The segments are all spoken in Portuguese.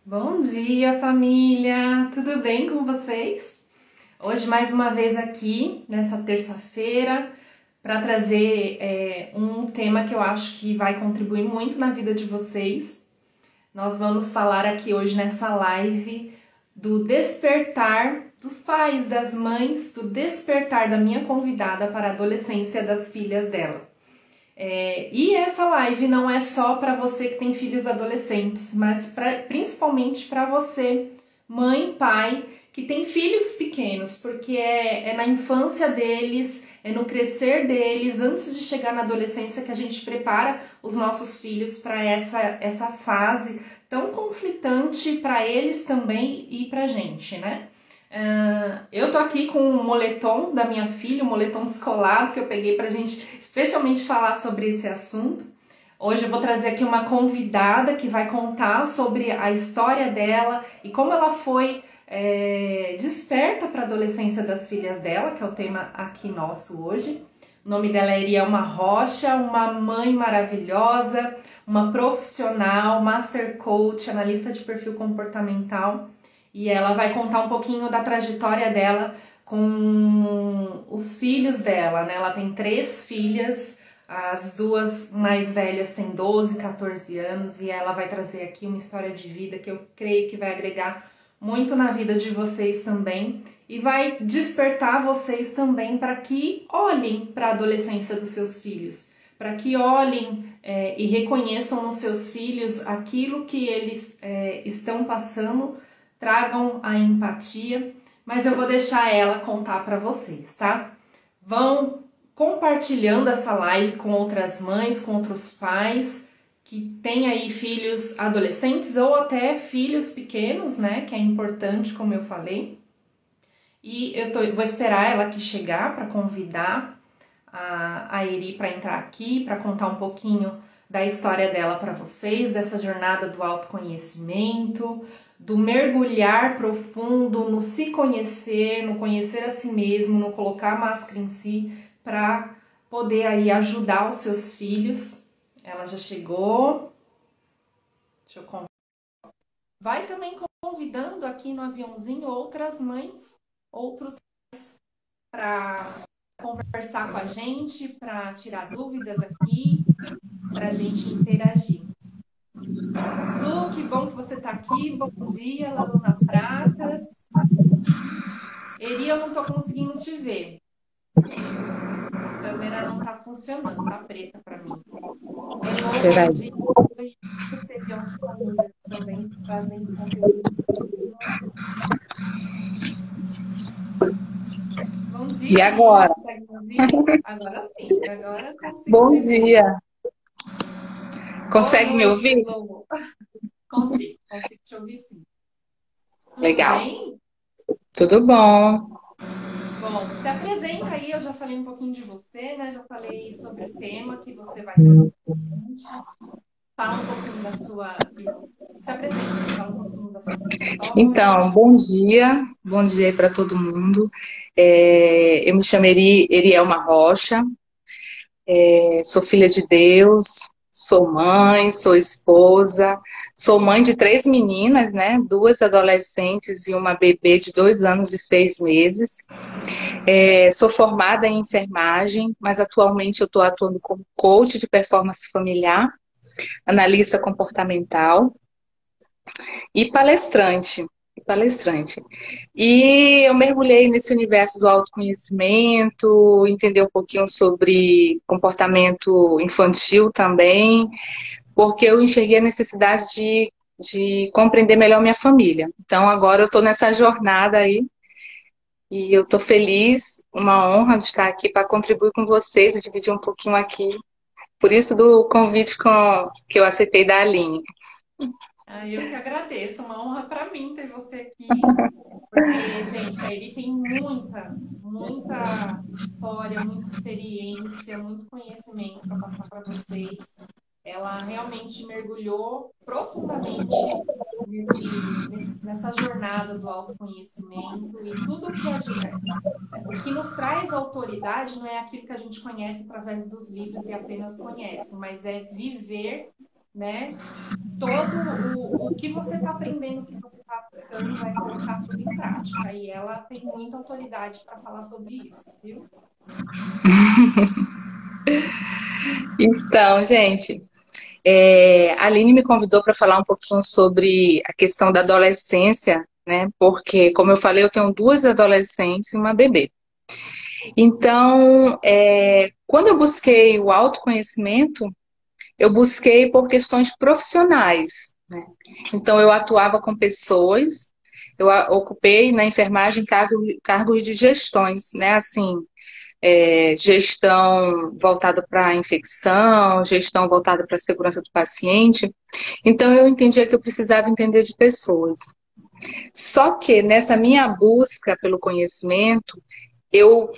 Bom dia, família! Tudo bem com vocês? Hoje, mais uma vez aqui, nessa terça-feira, para trazer um tema que eu acho que vai contribuir muito na vida de vocês. Nós vamos falar aqui hoje nessa live do despertar dos pais, das mães, do despertar da minha convidada para a adolescência das filhas dela. E essa live não é só para você que tem filhos adolescentes, mas principalmente para você, mãe, pai, que tem filhos pequenos, porque é na infância deles, é no crescer deles, antes de chegar na adolescência, que a gente prepara os nossos filhos para essa fase tão conflitante para eles também e para a gente, né? Eu tô aqui com o moletom da minha filha, o moletom descolado que eu peguei pra gente especialmente falar sobre esse assunto. Hoje eu vou trazer aqui uma convidada que vai contar sobre a história dela e como ela foi desperta para a adolescência das filhas dela, que é o tema aqui nosso hoje. O nome dela é Erielma Rocha, uma mãe maravilhosa, uma profissional, master coach, analista de perfil comportamental. E ela vai contar um pouquinho da trajetória dela com os filhos dela, né? Ela tem 3 filhas, as 2 mais velhas têm 12, 14 anos e ela vai trazer aqui uma história de vida que eu creio que vai agregar muito na vida de vocês também e vai despertar vocês também para que olhem para a adolescência dos seus filhos, para que olhem e reconheçam nos seus filhos aquilo que eles estão passando, tragam a empatia, mas eu vou deixar ela contar para vocês, tá? Vão compartilhando essa live com outras mães, com outros pais que têm aí filhos adolescentes ou até filhos pequenos, né? Que é importante, como eu falei. E vou esperar ela aqui chegar para convidar a Eri para entrar aqui, para contar um pouquinho da história dela para vocês, dessa jornada do autoconhecimento, do mergulhar profundo no se conhecer, no conhecer a si mesmo, no colocar a máscara em si, para poder aí ajudar os seus filhos. Ela já chegou. Deixa eu convidar. Vai também convidando aqui no aviãozinho outras mães, outros pais para conversar com a gente, para tirar dúvidas aqui, para a gente interagir. Lu, que bom que você está aqui. Bom dia, Laluna Pratas. Eri, eu não estou conseguindo te ver. A câmera não está funcionando, tá preta para mim. Bom dia. Você viu de família também trazendo conteúdo. Bom dia. E agora? Consegue me ouvir? Agora sim, agora consigo Bom te ver. dia. Consegue Boa me noite, ouvir? Lu. Consigo te ouvir sim. Tudo Legal. bem? Tudo bom. Bom, se apresenta aí, eu já falei um pouquinho de você, né? Já falei sobre o tema que você vai trazer pra gente. Fala um pouquinho da sua... Se apresente, fala um pouquinho da sua trajetória. Então, bom dia aí para todo mundo. Eu me chamo Erielma Rocha, sou filha de Deus, sou mãe, sou esposa, sou mãe de 3 meninas, né? 2 adolescentes e uma bebê de 2 anos e 6 meses. Sou formada em enfermagem, mas atualmente eu estou atuando como coach de performance familiar, analista comportamental e palestrante. E eu mergulhei nesse universo do autoconhecimento, entender um pouquinho sobre comportamento infantil também, porque eu enxerguei a necessidade de compreender melhor minha família. Então agora eu estou nessa jornada aí e eu estou feliz, uma honra de estar aqui para contribuir com vocês e dividir um pouquinho aqui. Por isso do convite que eu aceitei da Aline. Eu que agradeço, uma honra para mim ter você aqui, porque, gente, a Eri tem muita história, muita experiência, muito conhecimento para passar para vocês. Ela realmente mergulhou profundamente nessa jornada do autoconhecimento e tudo que o que nos traz autoridade não é aquilo que a gente conhece através dos livros e apenas conhece, mas é viver né? Todo o que você está aprendendo, o que você está aplicando, vai colocar tudo em prática. E ela tem muita autoridade para falar sobre isso, viu? Então, gente, a Aline me convidou para falar um pouquinho sobre a questão da adolescência, né? Porque, como eu falei, eu tenho duas adolescentes e uma bebê. Então, quando eu busquei o autoconhecimento, eu busquei por questões profissionais, né? Então, eu atuava com pessoas, ocupei na enfermagem cargos de gestões, né? Assim, gestão voltada para a infecção, gestão voltada para a segurança do paciente. Então, eu entendia que eu precisava entender de pessoas. Só que nessa minha busca pelo conhecimento, eu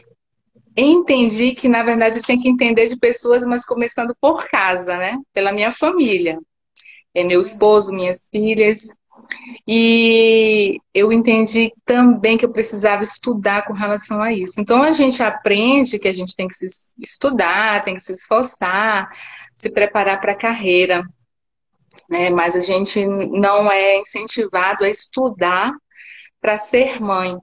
entendi que, na verdade, eu tinha que entender de pessoas, mas começando por casa, né? Pela minha família. Meu esposo, minhas filhas. E eu entendi também que eu precisava estudar com relação a isso. Então, a gente aprende que a gente tem que se estudar, tem que se esforçar, se preparar para a carreira, né? Mas a gente não é incentivado a estudar para ser mãe.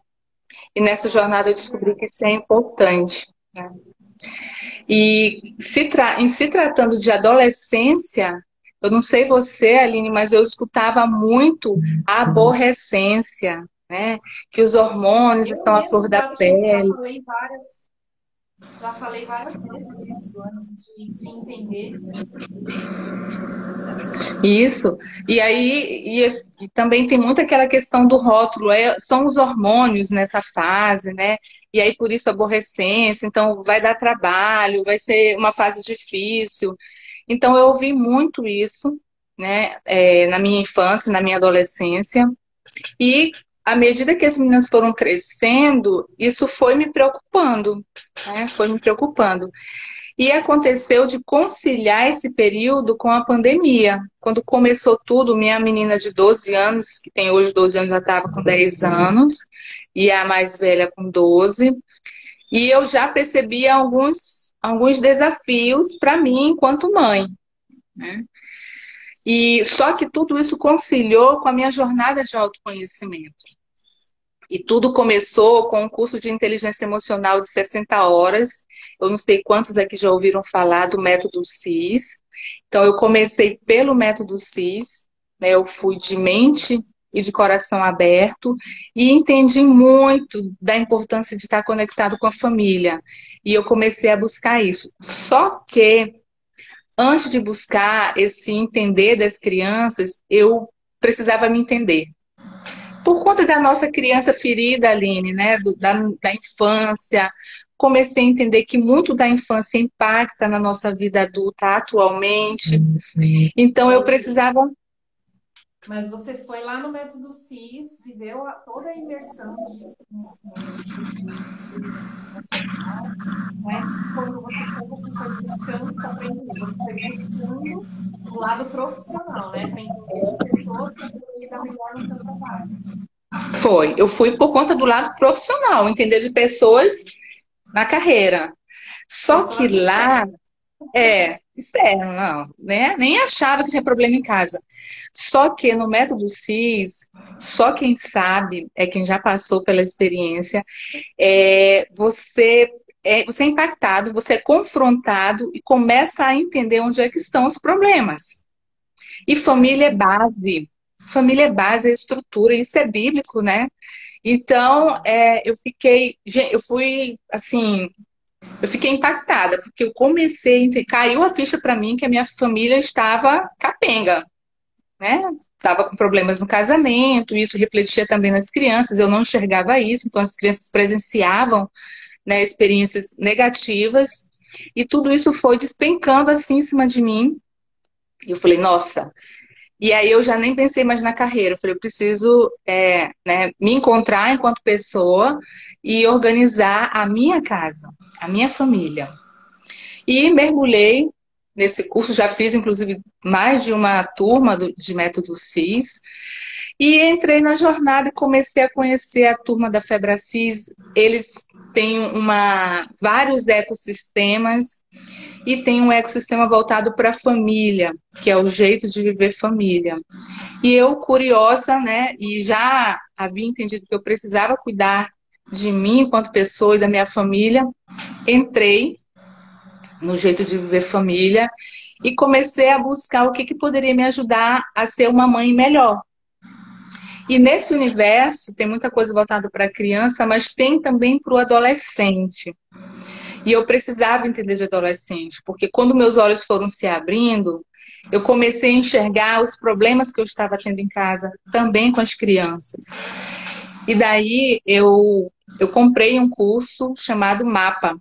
E nessa Nossa, jornada eu é descobri verdade. que isso é importante, né? E em se tratando de adolescência, eu não sei você, Aline, mas eu escutava muito a aborrecência, né? Que os hormônios Eu estão à flor mesmo da pele. já falei várias vezes isso antes de entender. Isso. E aí, e também tem muito aquela questão do rótulo, são os hormônios nessa fase, né? E aí, por isso, a aborrecência, então vai dar trabalho, vai ser uma fase difícil. Então, eu ouvi muito isso, né, na minha infância, na minha adolescência. E à medida que as meninas foram crescendo, isso foi me preocupando, né? Foi me preocupando. E aconteceu de conciliar esse período com a pandemia. Quando começou tudo, minha menina de 12 anos, que tem hoje 12 anos, já estava com 10 anos, e a mais velha com 12. E eu já percebia alguns desafios para mim enquanto mãe, né? E só que tudo isso conciliou com a minha jornada de autoconhecimento. E tudo começou com um curso de inteligência emocional de 60 horas. Eu não sei quantos aqui já ouviram falar do método CIS. Então, eu comecei pelo método CIS, né? Eu fui de mente e de coração aberto e entendi muito da importância de estar conectado com a família. E eu comecei a buscar isso. Só que, antes de buscar esse entender das crianças, eu precisava me entender. Por conta da nossa criança ferida, Aline, né? Da infância, comecei a entender que muito da infância impacta na nossa vida adulta atualmente. Então eu precisava. Mas você foi lá no método CIS, viveu toda a imersão de conhecimento, de inteligência emocional, mas quando você foi buscando se aprender, você foi buscando o lado profissional, né? Para entender de pessoas para poder lidar melhor no seu trabalho. Eu fui por conta do lado profissional, entender de pessoas na carreira. Só que Pessoas lá, externas. externo, não, né? Nem achava que tinha problema em casa. Só que no método CIS, só quem sabe é quem já passou pela experiência. Você é impactado, você é confrontado e começa a entender onde é que estão os problemas. E família é base. Família é base, é estrutura, isso é bíblico, né? Então, eu fui, assim, eu fiquei impactada, porque eu comecei, caiu a ficha para mim que a minha família estava capenga, né? Estava com problemas no casamento, isso refletia também nas crianças, eu não enxergava isso, então as crianças presenciavam, né, experiências negativas, e tudo isso foi despencando assim em cima de mim. E eu falei, nossa. E aí eu já nem pensei mais na carreira. Eu falei, eu preciso, né, me encontrar enquanto pessoa e organizar a minha casa, a minha família. E mergulhei nesse curso, já fiz inclusive mais de uma turma de método CIS, e entrei na jornada e comecei a conhecer a turma da Febracis. Eles têm vários ecossistemas e tem um ecossistema voltado para a família, que é o jeito de viver família. E eu, curiosa, né, e já havia entendido que eu precisava cuidar de mim enquanto pessoa e da minha família, entrei no jeito de viver família e comecei a buscar o que poderia me ajudar a ser uma mãe melhor. E nesse universo tem muita coisa voltada para a criança, mas tem também para o adolescente. E eu precisava entender de adolescente, porque quando meus olhos foram se abrindo, eu comecei a enxergar os problemas que eu estava tendo em casa, também com as crianças. E daí eu comprei um curso chamado MAPA,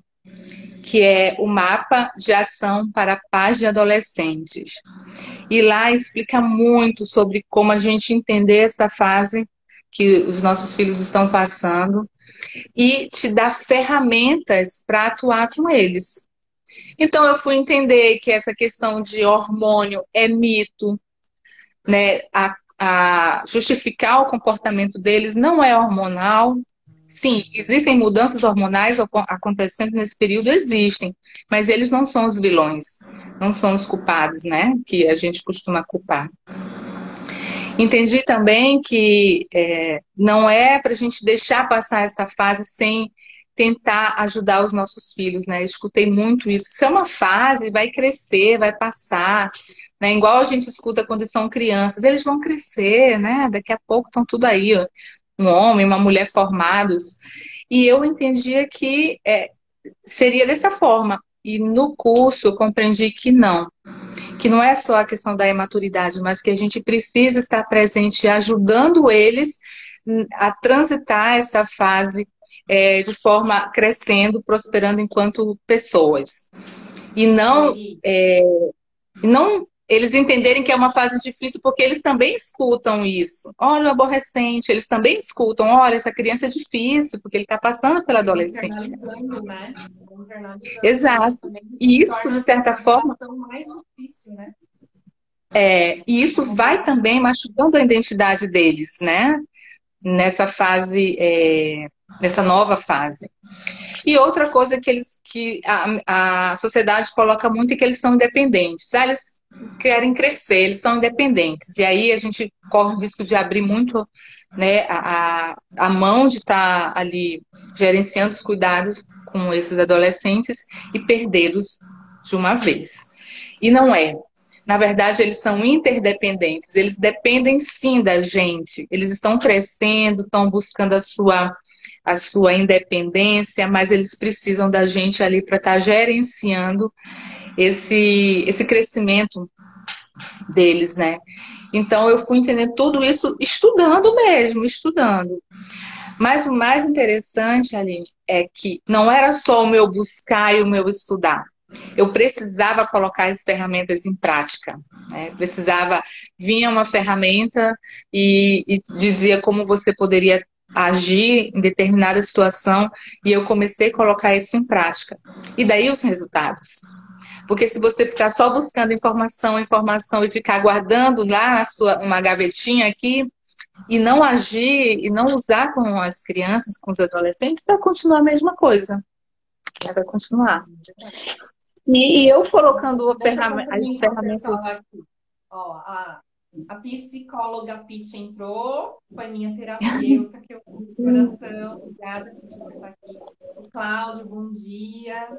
que é o Mapa de Ação para Pais de Adolescentes. E lá explica muito sobre como a gente entender essa fase que os nossos filhos estão passando e te dá ferramentas para atuar com eles. Então eu fui entender que essa questão de hormônio é mito, né? A justificar o comportamento deles não é hormonal. Sim, existem mudanças hormonais acontecendo nesse período, existem, mas eles não são os vilões, não são os culpados, né? Que a gente costuma culpar. Entendi também que não é para a gente deixar passar essa fase sem tentar ajudar os nossos filhos, né? Eu escutei muito isso. Isso é uma fase, vai crescer, vai passar, né? Igual a gente escuta quando são crianças, eles vão crescer, né? Daqui a pouco estão tudo aí, ó, um homem, uma mulher formados. E eu entendia que seria dessa forma. E no curso eu compreendi que não é só a questão da imaturidade, mas que a gente precisa estar presente ajudando eles a transitar essa fase de forma crescendo, prosperando enquanto pessoas. E não eles entenderem que é uma fase difícil, porque eles também escutam isso. Olha, o aborrecente, eles também escutam, olha, essa criança é difícil, porque ele está passando pela adolescência. Internalizando, né? Internalizando Exato. isso também, E isso, torna de a sua certa forma, relação mais difícil, né? e isso vai também machucando a identidade deles, né? Nessa fase, nessa nova fase. E outra coisa que a sociedade coloca muito é que eles são independentes. Eles querem crescer, eles são independentes. E aí a gente corre o risco de abrir muito, né, a mão de estar ali gerenciando os cuidados com esses adolescentes e perdê-los de uma vez. E não é. Na verdade, eles são interdependentes, eles dependem sim da gente. Eles estão crescendo, estão buscando a sua independência, mas eles precisam da gente ali para estar gerenciando esse crescimento deles, né? Então eu fui entendendo tudo isso estudando mesmo, estudando. Mas o mais interessante, Aline, é que não era só o meu buscar e o meu estudar. Eu precisava colocar as ferramentas em prática, né? Precisava, vinha uma ferramenta e dizia como você poderia agir em determinada situação e eu comecei a colocar isso em prática. E daí os resultados. Porque se você ficar só buscando informação, informação e ficar guardando lá na sua uma gavetinha aqui e não agir e não usar com as crianças, com os adolescentes, vai continuar a mesma coisa. Vai continuar. E eu colocando as ferramentas. Aqui. Ó, a psicóloga Pitty entrou, foi minha terapeuta, que eu fiz de coração. Obrigada, Pitty, por estar aqui. O Cláudio, bom dia.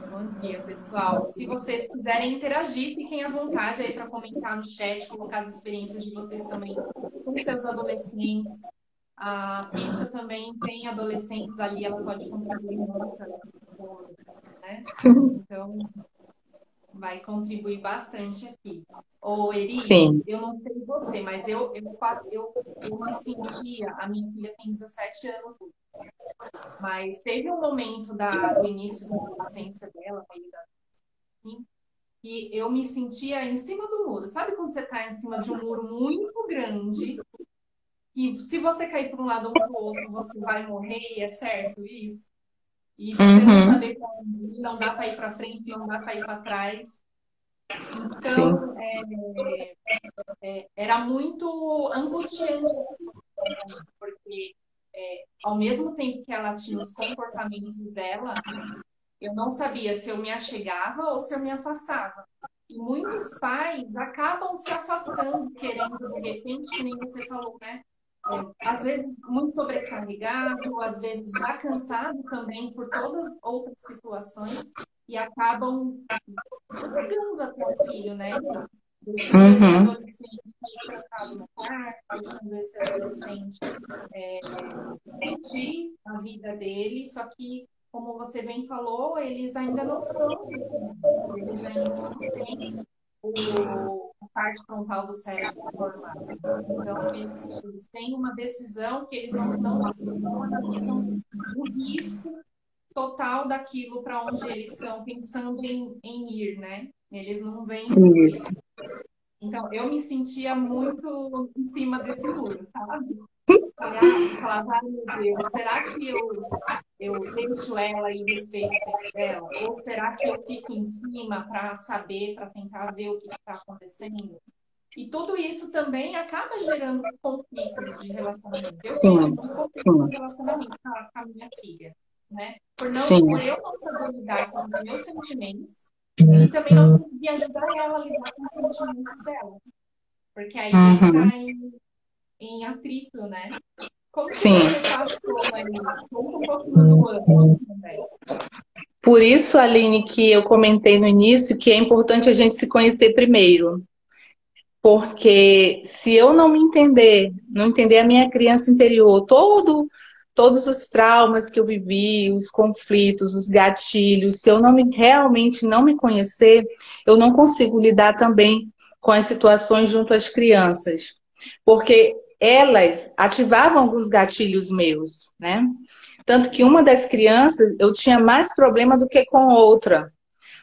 Bom dia, pessoal. Se vocês quiserem interagir, fiquem à vontade aí para comentar no chat, colocar as experiências de vocês também com seus adolescentes. A Pitty também tem adolescentes ali, ela pode contribuir muito, né? Então, vai contribuir bastante aqui. Ô, Eri, Sim. Eu não sei você, mas eu me sentia, a minha filha tem 17 anos, mas teve um momento do início da adolescência dela, assim, que eu me sentia em cima do muro. Sabe quando você está em cima de um muro muito grande, que se você cair para um lado ou para o outro, você vai morrer, e é certo isso? e você não Uhum. saber para onde ir, não dá para ir para frente, não dá para ir para trás. Sim. Então, era muito angustiante, porque ao mesmo tempo que ela tinha os comportamentos dela, eu não sabia se eu me achegava ou se eu me afastava. E muitos pais acabam se afastando, querendo, de repente, que nem você falou, né? Às vezes muito sobrecarregado, às vezes já cansado também por todas outras situações, e acabam largando até o filho, né? Deixando esse Uhum. adolescente trancado no quarto, deixando esse adolescente curtir a vida dele, só que, como você bem falou, eles ainda não são independentes, eles ainda não têm a parte frontal do cérebro formada. Então, eles têm uma decisão que eles não analisam o risco total daquilo para onde eles estão pensando em ir, né? Eles não veem tudo Isso. isso. Então, eu me sentia muito em cima desse muro, sabe? Falava, ai meu Deus, será que eu deixo ela e respeito o tempo dela? Ou será que eu fico em cima para saber, para tentar ver o que está acontecendo? E tudo isso também acaba gerando conflitos de relacionamento. Eu tive Sim, muito conflito sim, de relacionamento com a minha filha, né? Por sim. eu não saber lidar com os meus sentimentos e também não conseguir ajudar ela a lidar com os sentimentos dela. Porque aí Uhum. entra em atrito, né? Como que Sim. você passou, Maria? Conta um pouquinho do antes também. Por isso, Aline, que eu comentei no início que é importante a gente se conhecer primeiro. Porque se eu não me entender, não entender a minha criança interior, todos os traumas que eu vivi, os conflitos, os gatilhos, se eu realmente não me conhecer, eu não consigo lidar também com as situações junto às crianças. Porque elas ativavam alguns gatilhos meus, né? Tanto que uma das crianças eu tinha mais problema do que com outra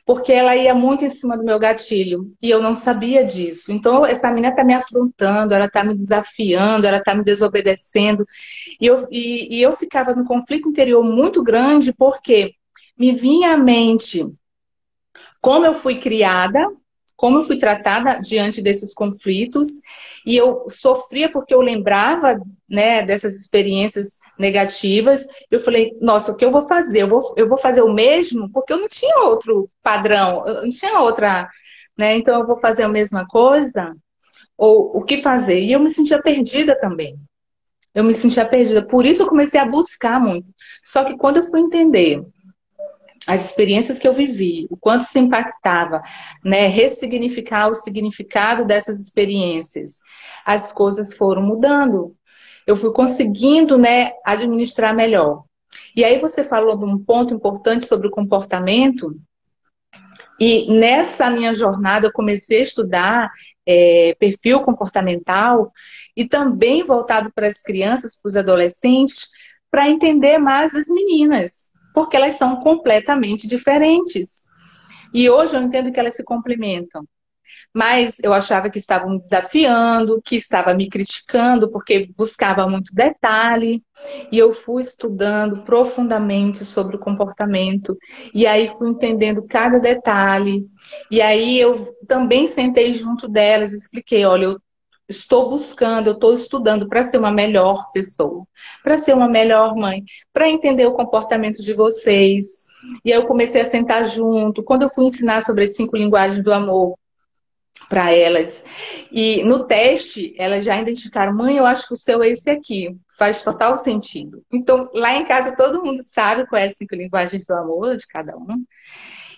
porque ela ia muito em cima do meu gatilho e eu não sabia disso. Então, essa menina está me afrontando, ela está me desafiando, ela está me desobedecendo. E eu ficava num conflito interior muito grande porque me vinha à mente como eu fui criada, como eu fui tratada diante desses conflitos, e eu sofria porque eu lembrava, né, dessas experiências negativas. Eu falei, nossa, o que eu vou fazer? Eu vou fazer o mesmo? Porque eu não tinha outro padrão, eu não tinha outra, né? Então eu vou fazer a mesma coisa? Ou o que fazer? E eu me sentia perdida também. Eu me sentia perdida. Por isso eu comecei a buscar muito. Só que quando eu fui entender as experiências que eu vivi, o quanto se impactava, né, ressignificar o significado dessas experiências, as coisas foram mudando. Eu fui conseguindo, né, administrar melhor. E aí você falou de um ponto importante sobre o comportamento, e nessa minha jornada eu comecei a estudar perfil comportamental e também voltado para as crianças, para os adolescentes, para entender mais as meninas, porque elas são completamente diferentes. E hoje eu entendo que elas se complementam. Mas eu achava que estavam me desafiando, que estava me criticando, porque buscava muito detalhe. E eu fui estudando profundamente sobre o comportamento. E aí fui entendendo cada detalhe. E aí eu também sentei junto delas e expliquei: olha, eu estou buscando, eu estou estudando para ser uma melhor pessoa, para ser uma melhor mãe, para entender o comportamento de vocês. E aí eu comecei a sentar junto. Quando eu fui ensinar sobre as 5 linguagens do amor, para elas. E no teste, elas já identificaram, mãe, eu acho que o seu é esse aqui. Faz total sentido. Então, lá em casa, todo mundo sabe quais é as 5 linguagens do amor de cada um.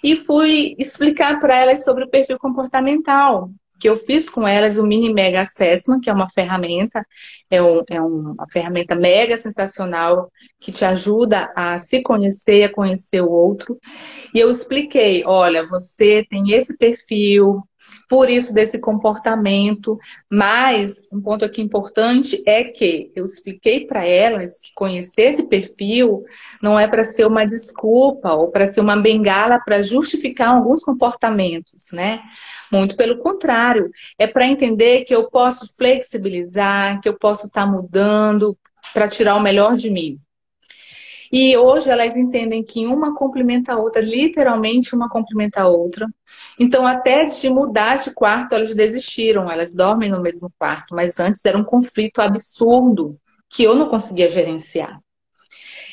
E fui explicar para elas sobre o perfil comportamental, que eu fiz com elas o Mini Mega Assessment, que é uma ferramenta, uma ferramenta mega sensacional que te ajuda a se conhecer, a conhecer o outro. E eu expliquei, olha, você tem esse perfil, por isso desse comportamento, mas um ponto aqui importante é que eu expliquei para elas que conhecer esse perfil não é para ser uma desculpa ou para ser uma bengala para justificar alguns comportamentos, né? Muito pelo contrário, é para entender que eu posso flexibilizar, que eu posso estar mudando para tirar o melhor de mim. E hoje elas entendem que uma complementa a outra, literalmente uma complementa a outra. Então, até de mudar de quarto, elas desistiram, elas dormem no mesmo quarto, mas antes era um conflito absurdo que eu não conseguia gerenciar.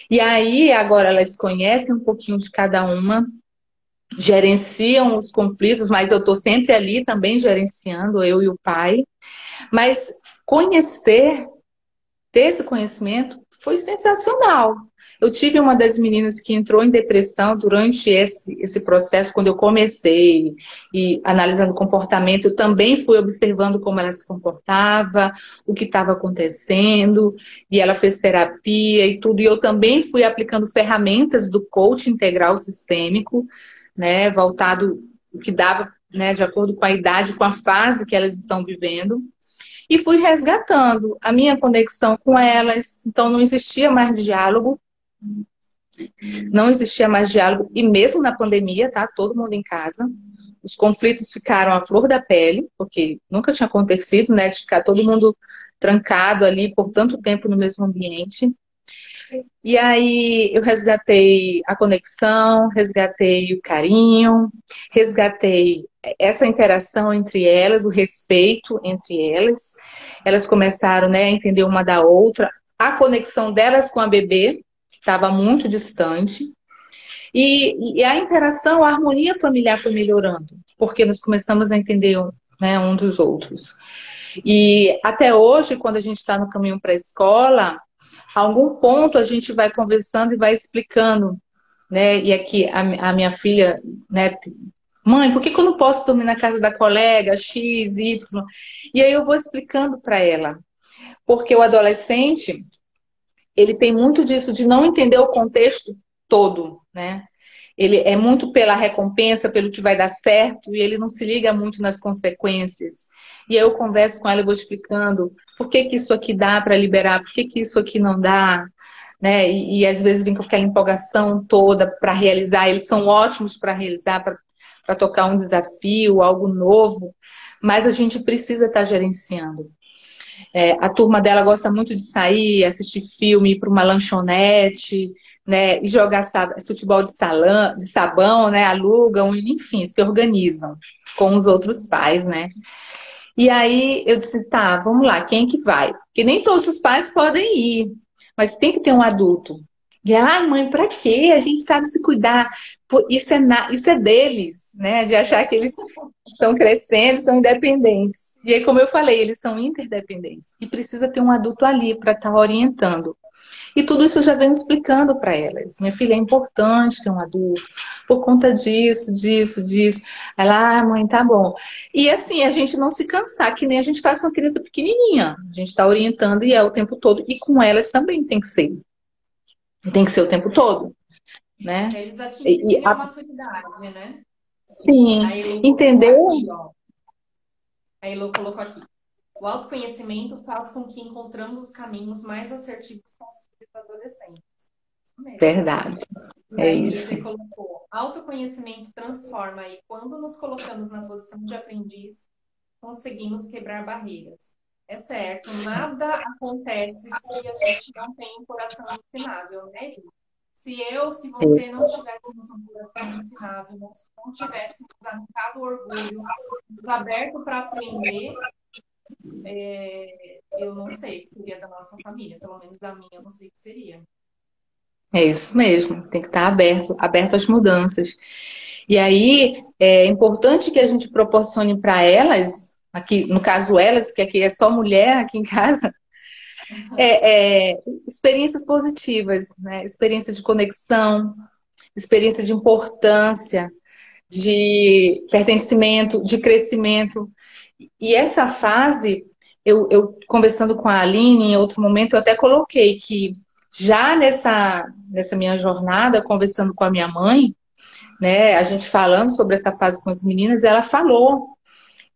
E aí, agora elas conhecem um pouquinho de cada uma, gerenciam os conflitos, mas eu estou sempre ali também gerenciando, eu e o pai. Mas conhecer, ter esse conhecimento foi sensacional. Eu tive uma das meninas que entrou em depressão durante esse processo, quando eu comecei e analisando o comportamento, eu também fui observando como ela se comportava, o que estava acontecendo, e ela fez terapia e tudo, e eu também fui aplicando ferramentas do coaching integral sistêmico, né, voltado, o que dava, né, de acordo com a idade, com a fase que elas estão vivendo. E fui resgatando a minha conexão com elas. Então não existia mais diálogo, não existia mais diálogo, e mesmo na pandemia, tá? Todo mundo em casa. Os conflitos ficaram à flor da pele, porque nunca tinha acontecido, né? De ficar todo mundo trancado ali por tanto tempo no mesmo ambiente. E aí eu resgatei a conexão, resgatei o carinho, resgatei essa interação entre elas, o respeito entre elas. Elas começaram, né, a entender uma da outra, a conexão delas com a bebê, que estava muito distante. E a interação, a harmonia familiar foi melhorando, porque nós começamos a entender, né, um dos outros. E até hoje, quando a gente está no caminho para a escola, a algum ponto a gente vai conversando e vai explicando, né? E aqui a minha filha, né? Mãe, por que que eu não posso dormir na casa da colega X, Y? E aí eu vou explicando para ela. Porque o adolescente, ele tem muito disso de não entender o contexto todo, né? Ele é muito pela recompensa, pelo que vai dar certo, e ele não se liga muito nas consequências. E aí eu converso com ela e vou explicando por que que isso aqui dá para liberar, por que que isso aqui não dá, né? E às vezes vem com aquela empolgação toda para realizar, eles são ótimos para realizar, para tocar um desafio, algo novo, mas a gente precisa estar gerenciando. A turma dela gosta muito de sair, assistir filme, ir para uma lanchonete, né? E jogar futebol de salão, de sabão, né? Alugam, enfim, se organizam com os outros pais, né? E aí eu disse, tá, vamos lá, quem que vai? Porque nem todos os pais podem ir, mas tem que ter um adulto. E ela, mãe, pra quê? A gente sabe se cuidar. Pô, isso é deles, né? De achar que eles estão crescendo, são independentes. E aí, como eu falei, eles são interdependentes. E precisa ter um adulto ali para estar orientando. E tudo isso eu já venho explicando para elas. Minha filha, é importante ter um adulto, por conta disso, disso, disso. Ela, mãe, tá bom. E assim, a gente não se cansar, que nem a gente faz com a criança pequenininha. A gente está orientando e é o tempo todo. E com elas também tem que ser. Tem que ser o tempo todo, né? Eles E, atingirem a maturidade, né? sim, A Elo colocou entendeu? aqui, ó. A Elo colocou aqui. O autoconhecimento faz com que encontramos os caminhos mais assertivos com os filhos adolescentes. Isso mesmo. Verdade, E é aí isso. você colocou, autoconhecimento transforma e quando nos colocamos na posição de aprendiz, conseguimos quebrar barreiras. É certo, nada acontece se a gente não tem um coração ensinável, né, Eli? Se você não tivéssemos um coração ensinável, não tivéssemos arrancado o orgulho, nos aberto para aprender, eu não sei o que seria da nossa família, pelo menos da minha, eu não sei o que seria. É isso mesmo, tem que estar aberto, aberto às mudanças. E aí é importante que a gente proporcione para elas, aqui, no caso elas, porque aqui é só mulher aqui em casa, experiências positivas, né? Experiência de conexão, experiência de importância, de pertencimento, de crescimento. E essa fase, eu conversando com a Aline em outro momento, eu até coloquei que já nessa minha jornada, conversando com a minha mãe, né, a gente falando sobre essa fase com as meninas, ela falou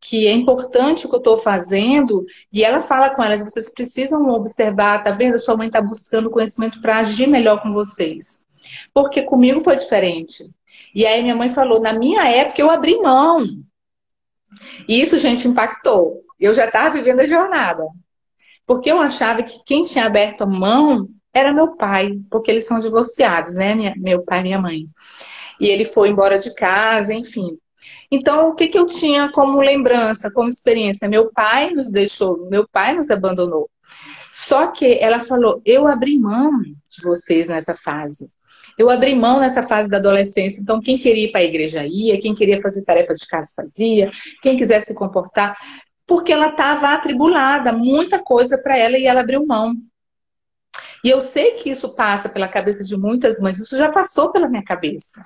que é importante o que eu estou fazendo, e ela fala com elas, vocês precisam observar, tá vendo? Sua mãe está buscando conhecimento para agir melhor com vocês. Porque comigo foi diferente. E aí minha mãe falou, na minha época eu abri mão. E isso, gente, impactou. Eu já estava vivendo a jornada. Porque eu achava que quem tinha aberto a mão era meu pai, porque eles são divorciados, né? Meu pai e minha mãe. E ele foi embora de casa, enfim. Então, o que que eu tinha como lembrança, como experiência? Meu pai nos deixou, meu pai nos abandonou. Só que ela falou: eu abri mão de vocês nessa fase. Eu abri mão nessa fase da adolescência. Então, quem queria ir para a igreja ia, quem queria fazer tarefa de casa fazia, quem quisesse se comportar, porque ela estava atribulada, muita coisa para ela e ela abriu mão. E eu sei que isso passa pela cabeça de muitas mães, isso já passou pela minha cabeça.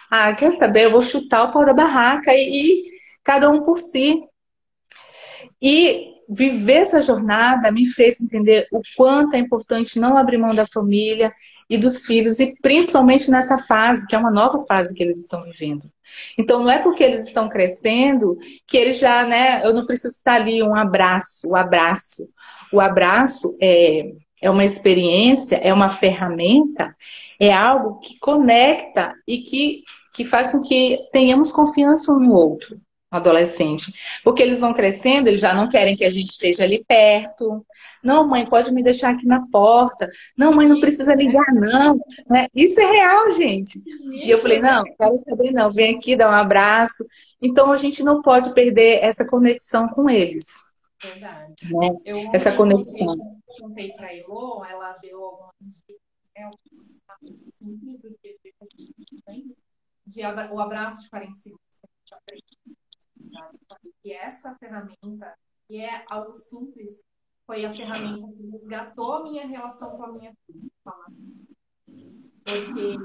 Ah, quer saber? Eu vou chutar o pau da barraca e cada um por si. E viver essa jornada me fez entender o quanto é importante não abrir mão da família e dos filhos, e principalmente nessa fase, que é uma nova fase que eles estão vivendo. Então, não é porque eles estão crescendo que eles já, né? Eu não preciso estar ali um abraço, o abraço. O abraço é uma experiência, é uma ferramenta, é algo que conecta e que faz com que tenhamos confiança um no outro, no adolescente. Porque eles vão crescendo, eles já não querem que a gente esteja ali perto. Não, mãe, pode me deixar aqui na porta. Não, mãe, não Isso, precisa né? ligar, não. Né? Isso é real, gente. E eu falei, Isso, não, quero saber não, vem aqui, dá um abraço. Então a gente não pode perder essa conexão com eles, verdade. né? Eu Essa ontem conexão. contei para a Elô, ela deu algumas dicas, né, algumas simples do dia a dia que a gente tem, o abraço de 40 segundos que a gente aprende, tá? E essa ferramenta, que é algo simples, foi a ferramenta que resgatou a minha relação com a minha filha. Porque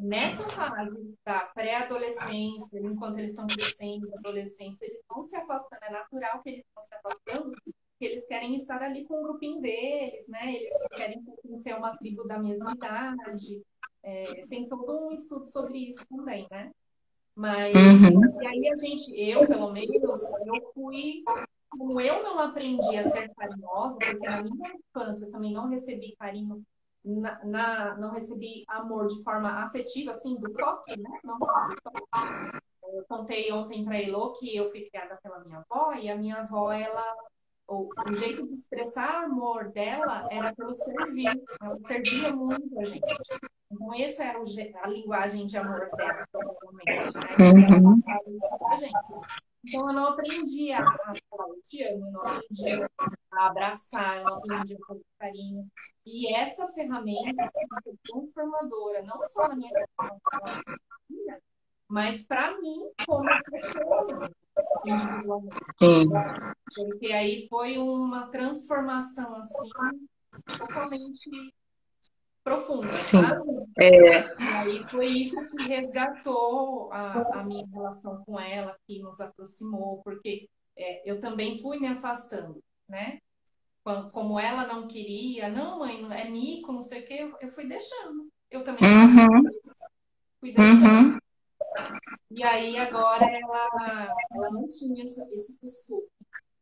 nessa fase da pré-adolescência, enquanto eles estão crescendo, adolescência, eles vão se afastando, é natural que eles vão se afastando, que eles querem estar ali com o grupinho deles, né? Eles querem pertencer a uma tribo da mesma idade. Tem todo um estudo sobre isso também, né? Mas, Uhum. e aí eu, pelo menos, eu fui, como eu não aprendi a ser carinhosa, porque na minha infância eu também não recebi carinho, não recebi amor de forma afetiva, assim, do toque, né? Não do toque. Eu contei ontem para a Elô que eu fui criada pela minha avó, e a minha avó, o jeito de expressar amor dela era pelo servir. Ela servia muito a gente. Então, essa era a linguagem de amor dela, provavelmente, né? E ela Uhum. passava isso pra gente. Então, eu não aprendi a falar eu te amo, eu não aprendi a abraçar, eu não aprendi a fazer carinho. E essa ferramenta assim, foi transformadora, não só na minha relação com a minha filha, mas para mim, como pessoa mesmo, individualmente. Sim, Porque aí foi uma transformação, assim, totalmente profunda, sim. sabe? É, E aí foi isso que resgatou a minha relação com ela, que nos aproximou, porque eu também fui me afastando, né? Como ela não queria, não, mãe, é mico, não sei o quê, eu fui deixando. Eu também não sabia o uhum, que fui deixando. uhum, E aí agora ela não tinha esse costume,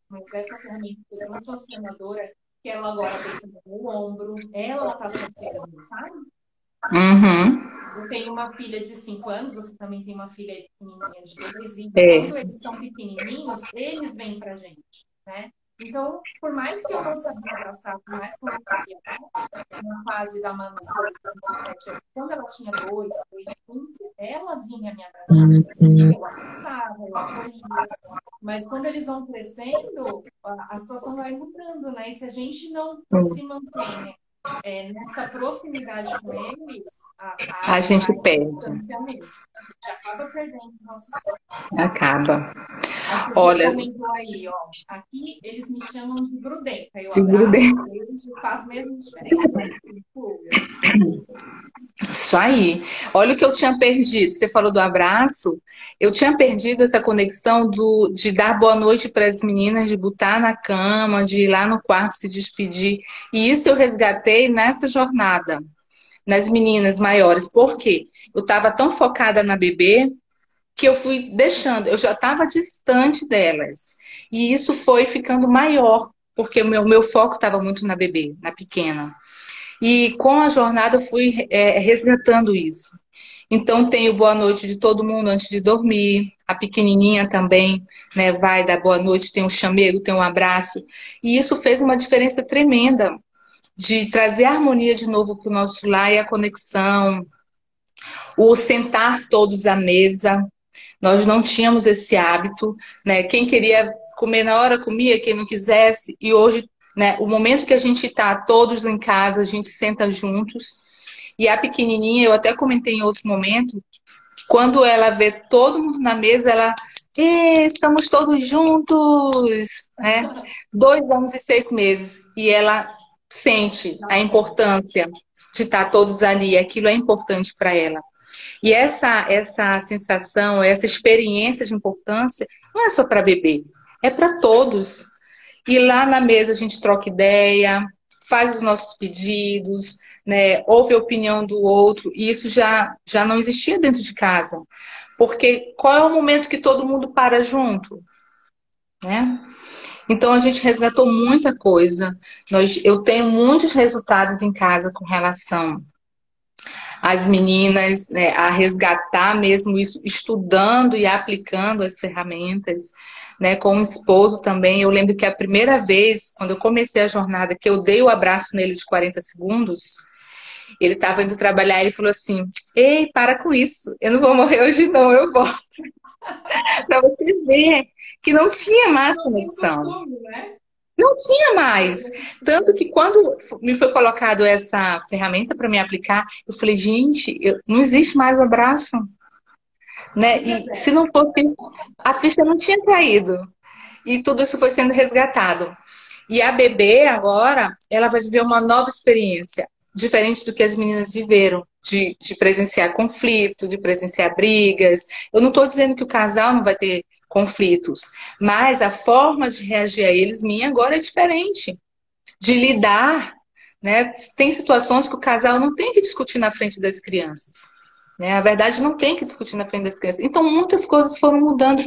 mas essa ferramenta foi tão transformadora que ela agora deita no meu ombro, ela tá se achegando, sabe? uhum. Eu tenho uma filha de 5 anos, você também tem uma filha pequenininha de 2, e quando É. eles são pequenininhos, eles vêm pra gente, né? Então, por mais que eu não sabia abraçar, por mais que eu não sabia, né? Na fase da Manu, por exemplo, com 7 anos, quando ela tinha 2, 3, 5, ela vinha me abraçar. Eu abraçava, eu acolhia. Mas quando eles vão crescendo, a situação vai mudando, né? E se a gente não se mantém, né, nessa proximidade com eles, A gente a perde, distância mesmo. A gente acaba perdendo os nossos filhos. acaba. A Silvia Olha, comentou aí, ó. Aqui eles me chamam de grudenta. Eu seguro abraço, bem. beijo, faz mesmo diferença. Silvia. Isso aí. Olha o que eu tinha perdido. Você falou do abraço. Eu tinha perdido essa conexão de dar boa noite para as meninas, de botar na cama, de ir lá no quarto se despedir. E isso eu resgatei nessa jornada, nas meninas maiores. Por quê? Eu estava tão focada na bebê que eu fui deixando, eu já estava distante delas. E isso foi ficando maior, porque o meu foco estava muito na bebê, na pequena. E com a jornada eu fui resgatando isso. Então tenho boa noite de todo mundo antes de dormir. A pequenininha também, né, vai dar boa noite, tem um chamego, tem um abraço. E isso fez uma diferença tremenda, de trazer a harmonia de novo para o nosso lar e a conexão, o sentar todos à mesa. Nós não tínhamos esse hábito, né? Quem queria comer na hora comia, quem não quisesse. E hoje, né, o momento que a gente está todos em casa, a gente senta juntos. E a pequenininha, eu até comentei em outro momento, que quando ela vê todo mundo na mesa, ela, estamos todos juntos, né? 2 anos e 6 meses. E ela sente a Nossa, importância de estar todos ali. Aquilo é importante para ela. E essa sensação, essa experiência de importância, não é só para bebê, é para todos. E lá na mesa a gente troca ideia, faz os nossos pedidos, né, ouve a opinião do outro, e isso já não existia dentro de casa. Porque qual é o momento que todo mundo para junto, né? Então a gente resgatou muita coisa. Eu tenho muitos resultados em casa com relação as meninas, né, a resgatar mesmo isso, estudando e aplicando as ferramentas, né, com o esposo também. Eu lembro que a primeira vez, quando eu comecei a jornada, que eu dei o abraço nele de 40 segundos, ele estava indo trabalhar e ele falou assim: Ei, para com isso, eu não vou morrer hoje, não, eu volto. Para você ver que não tinha mais não tem conexão. costume, né? Não tinha mais. Tanto que quando me foi colocado essa ferramenta para me aplicar, eu falei, gente, não existe mais o abraço, né? Fica E se zero. não fosse isso, a ficha não tinha caído. E tudo isso foi sendo resgatado. E a bebê agora, ela vai viver uma nova experiência, diferente do que as meninas viveram, de presenciar conflito, de presenciar brigas. Eu não estou dizendo que o casal não vai ter conflitos, mas a forma de reagir a eles, minha, agora é diferente. De lidar, né? Tem situações que o casal não tem que discutir na frente das crianças. Né? A verdade, não tem que discutir na frente das crianças. Então, muitas coisas foram mudando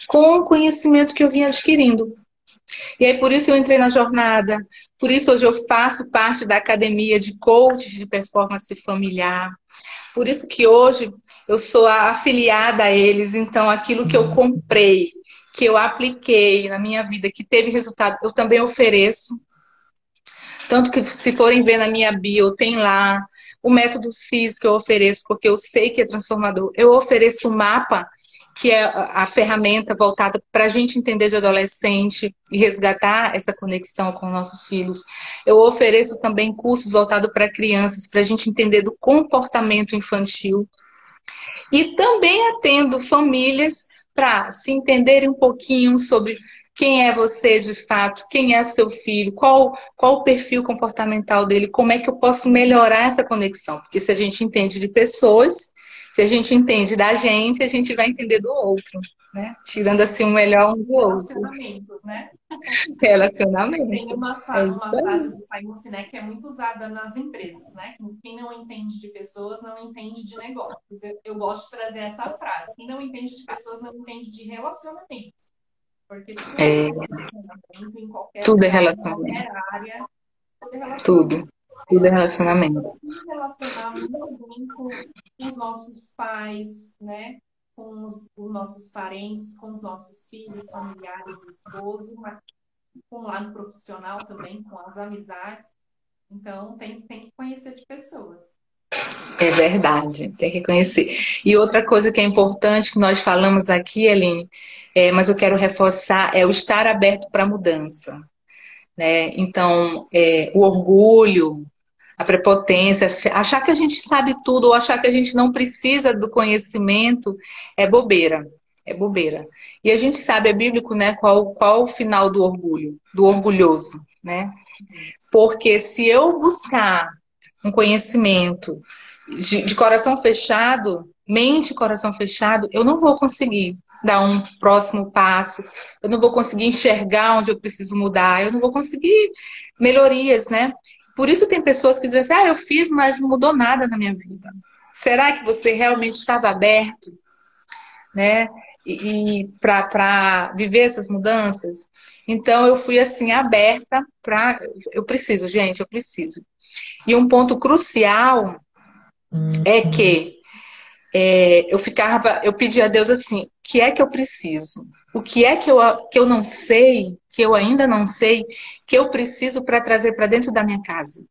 com o conhecimento que eu vim adquirindo. E aí, por isso eu entrei na jornada, por isso hoje eu faço parte da academia de coach de performance familiar, por isso que hoje eu sou a afiliada a eles, então aquilo que eu comprei, que eu apliquei na minha vida, que teve resultado, eu também ofereço. Tanto que se forem ver na minha bio, tem lá o método CIS que eu ofereço, porque eu sei que é transformador. Eu ofereço o mapa, que é a ferramenta voltada para a gente entender de adolescente e resgatar essa conexão com nossos filhos. Eu ofereço também cursos voltados para crianças, para a gente entender do comportamento infantil. E também atendo famílias para se entenderem um pouquinho sobre quem é você de fato, quem é seu filho, qual o perfil comportamental dele, como é que eu posso melhorar essa conexão. Porque se a gente entende de pessoas, se a gente entende da gente, a gente vai entender do outro, né? Tirando assim o melhor um do outro. Relacionamentos, né? Tem Relacionamento. É isso uma frase aí. do Simon Sinek que é muito usada nas empresas, né? Quem não entende de pessoas não entende de negócios. Eu gosto de trazer essa frase. Quem não entende de pessoas não entende de relacionamentos. Porque tudo É, é relacionamento em qualquer tudo é lugar, em relacionamento. qualquer área, tudo é relacionamento. Tudo. Aí Tudo a é gente precisa relacionamento. se relacionar muito bem com os nossos pais, né? Com os nossos parentes, com os nossos filhos, familiares, esposo, com o lado profissional também, com as amizades. Então, tem que conhecer de pessoas. É verdade, tem que conhecer. E outra coisa que é importante que nós falamos aqui, Aline, mas eu quero reforçar, é o estar aberto para a mudança, né? Então, o orgulho, a prepotência, achar que a gente sabe tudo ou achar que a gente não precisa do conhecimento é bobeira. É bobeira. E a gente sabe, é bíblico, né? Qual o final do orgulho, do orgulhoso, né? Porque se eu buscar um conhecimento de coração fechado, mente e coração fechado, eu não vou conseguir dar um próximo passo, eu não vou conseguir enxergar onde eu preciso mudar, eu não vou conseguir melhorias, né? Por isso tem pessoas que dizem assim, eu fiz, mas não mudou nada na minha vida. Será que você realmente estava aberto, né? E para viver essas mudanças? Então eu fui assim aberta para, eu preciso, gente, eu preciso. E um ponto crucial é que eu pedi a Deus assim, o que é que eu preciso? O que é que eu não sei, que eu ainda não sei, que eu preciso para trazer para dentro da minha casa?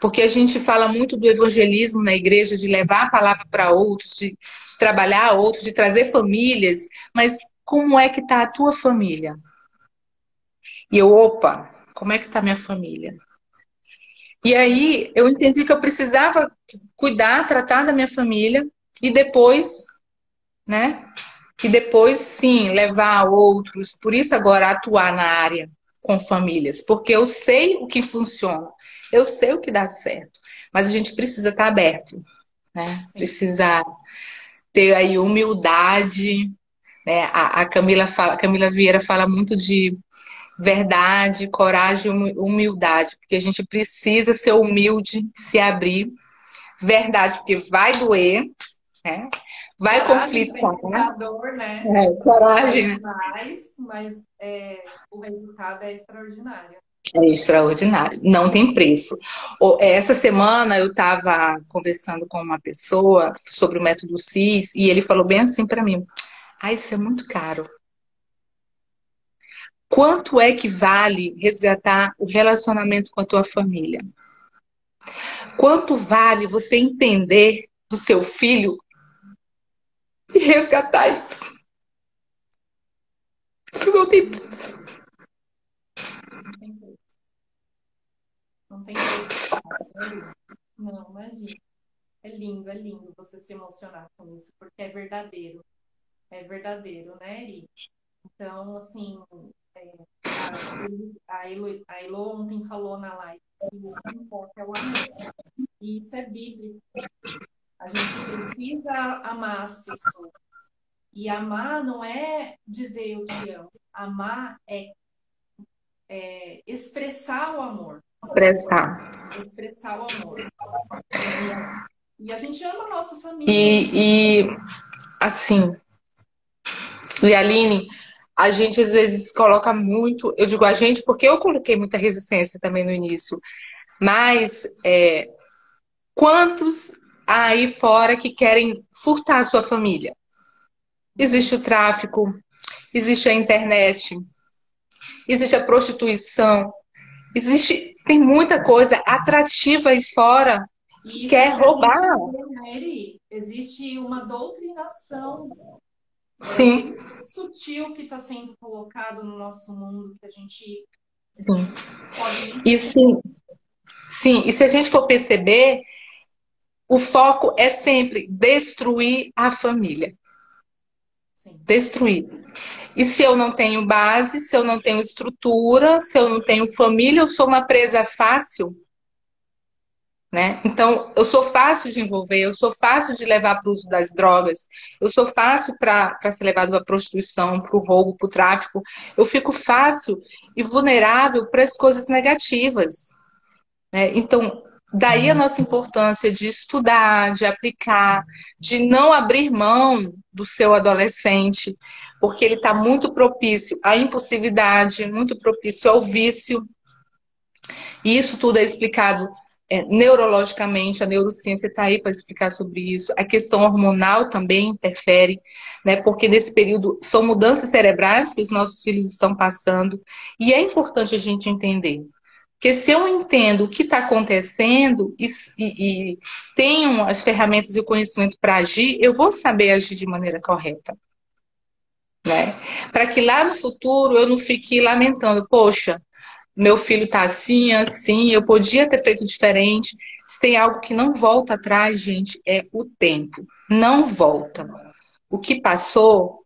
Porque a gente fala muito do evangelismo na igreja, de levar a palavra para outros, de trabalhar outros, de trazer famílias, mas como é que está a tua família? E eu, opa, como é que está minha família? E aí eu entendi que eu precisava cuidar, tratar da minha família e depois, né? E depois sim levar a outros. Por isso agora atuar na área com famílias, porque eu sei o que funciona, eu sei o que dá certo, mas a gente precisa estar aberto, né? Sim. Precisa ter aí humildade, né? A Camila fala, a Camila Vieira fala muito de verdade, coragem, humildade, porque a gente precisa ser humilde, se abrir, verdade, porque vai doer, né? Vai Coragem para conflitar, enfrentar a dor, né? Dói coragem, né? demais, mas o resultado é extraordinário. É extraordinário, não tem preço. Essa semana eu estava conversando com uma pessoa sobre o método CIS e ele falou bem assim para mim: ah, isso é muito caro. Quanto é que vale resgatar o relacionamento com a tua família? Quanto vale você entender do seu filho e resgatar isso? Isso não tem preço. Não tem preço. Não tem preço que pague, né, Eri? Não, imagina. É lindo você se emocionar com isso, porque é verdadeiro. É verdadeiro, né, Eri? Então, assim, é, a Elo ontem falou na live que o que importa é o amor. E isso é bíblico. A gente precisa amar as pessoas. E amar não é dizer eu te amo. Amar é expressar o amor. Expressar. Expressar o amor. E, e a gente ama a nossa família. E assim, e Aline, a gente às vezes coloca muito, eu digo a gente porque eu coloquei muita resistência também no início, mas quantos aí fora que querem furtar a sua família? Existe o tráfico, existe a internet, existe a prostituição, existe, tem muita coisa atrativa aí fora que E isso quer até a roubar. gente vê, né, Eri? Existe uma doutrinação Sim, bem sutil que está sendo colocado no nosso mundo, que a gente sim. pode nem E perceber. sim, sim, e se a gente for perceber, o foco é sempre destruir a família. Sim. Destruir. E se eu não tenho base, se eu não tenho estrutura, se eu não tenho família, eu sou uma presa fácil, né? Então, eu sou fácil de envolver, eu sou fácil de levar para o uso das drogas, eu sou fácil para ser levado para a prostituição, para o roubo, para o tráfico. Eu fico fácil e vulnerável para as coisas negativas, né? Então, daí a nossa importância de estudar, de aplicar, de não abrir mão do seu adolescente, porque ele está muito propício à impulsividade, muito propício ao vício. E isso tudo é explicado neurologicamente, a neurociência está aí para explicar sobre isso. A questão hormonal também interfere, né? Porque nesse período são mudanças cerebrais que os nossos filhos estão passando, e é importante a gente entender. Porque se eu entendo o que está acontecendo e tenho as ferramentas e o conhecimento para agir, eu vou saber agir de maneira correta, né? Para que lá no futuro eu não fique lamentando, poxa, meu filho está assim, assim, eu podia ter feito diferente. Se tem algo que não volta atrás, gente, é o tempo. Não volta. O que passou,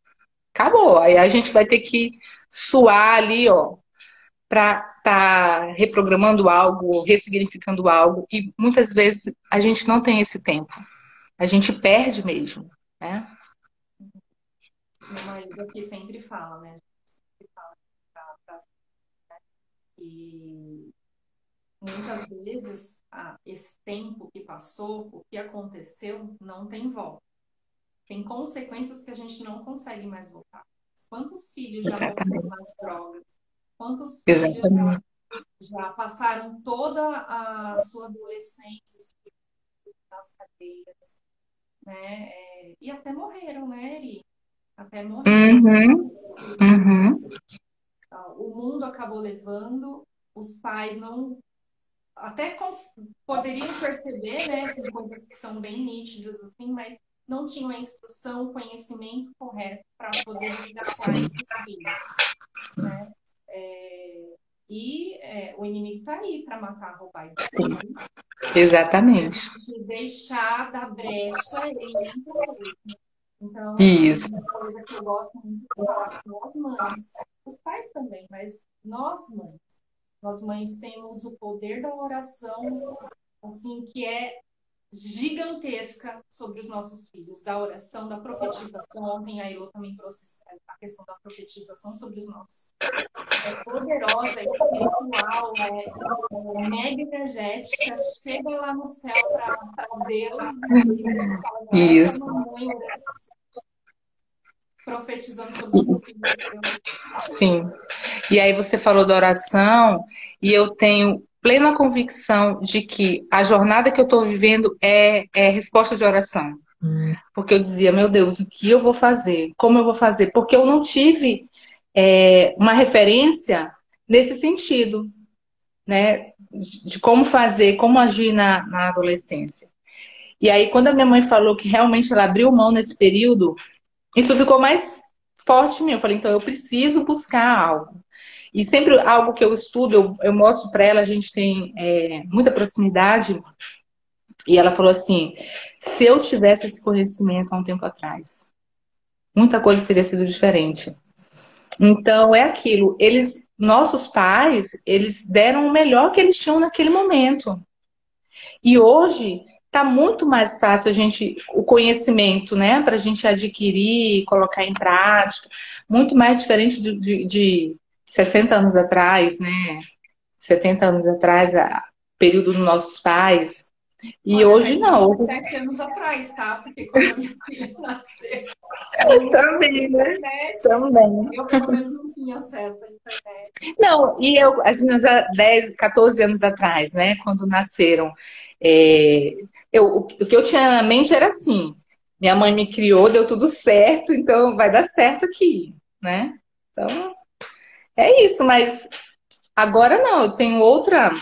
acabou. Aí a gente vai ter que suar ali, ó, para estar reprogramando algo, ressignificando algo. E muitas vezes a gente não tem esse tempo. A gente perde mesmo, né? Meu marido aqui sempre fala, né? Sempre fala e muitas vezes esse tempo que passou, o que aconteceu, não tem volta. Tem consequências que a gente não consegue mais voltar. Quantos filhos já morreram Exatamente. nas drogas? Quantos filhos Exatamente. já passaram toda a sua adolescência nas cadeias, né? E até morreram, né, Eri? Até morreram. Uhum, uhum. O mundo acabou levando, os pais não. até poderiam perceber, né? Tem coisas que são bem nítidas, assim, mas não tinham a instrução, o conhecimento correto para poder resgatar Sim, esses filhos, né? O inimigo está aí para matar, roubar e sim, destruir. Se a exatamente. gente deixar da brecha, ele entra mesmo. Então, assim, Isso, uma coisa que eu gosto muito de falar com as mães, os pais também, mas nós mães temos o poder da oração, assim, que é gigantesca sobre os nossos filhos, da oração, da profetização. Ontem a Ilô também trouxe a questão da profetização sobre os nossos filhos. É poderosa, é espiritual, é mega energética, chega lá no céu para Deus e Deus fala, não, essa isso. mamãe orando, profetizando sobre o seu filho. Sim. E aí você falou da oração, e eu tenho plena convicção de que a jornada que eu estou vivendo é resposta de oração. Porque eu dizia, meu Deus, o que eu vou fazer? Como eu vou fazer? Porque eu não tive uma referência nesse sentido, né? De como fazer, como agir na adolescência. E aí, quando a minha mãe falou que realmente ela abriu mão nesse período, isso ficou mais forte em mim. Eu falei, então eu preciso buscar algo. E sempre algo que eu estudo, eu mostro para ela, a gente tem muita proximidade. E ela falou assim: se eu tivesse esse conhecimento há um tempo atrás, muita coisa teria sido diferente. Então é aquilo, nossos pais, eles deram o melhor que eles tinham naquele momento. E hoje está muito mais fácil o conhecimento, né, para a gente adquirir, colocar em prática, muito mais diferente de 60 anos atrás, né, 70 anos atrás, período dos nossos pais. E Olha, hoje faz não. 17 anos atrás, tá? Porque quando a minha filha nasceu, não tinha Também, né? internet. Também. Eu, pelo menos, não tinha acesso à internet. Não, e as minhas há 10, 14 anos atrás, né, quando nasceram, o que eu tinha na mente era assim: minha mãe me criou, deu tudo certo, então vai dar certo aqui, né? Então, é isso, mas agora não, eu tenho outra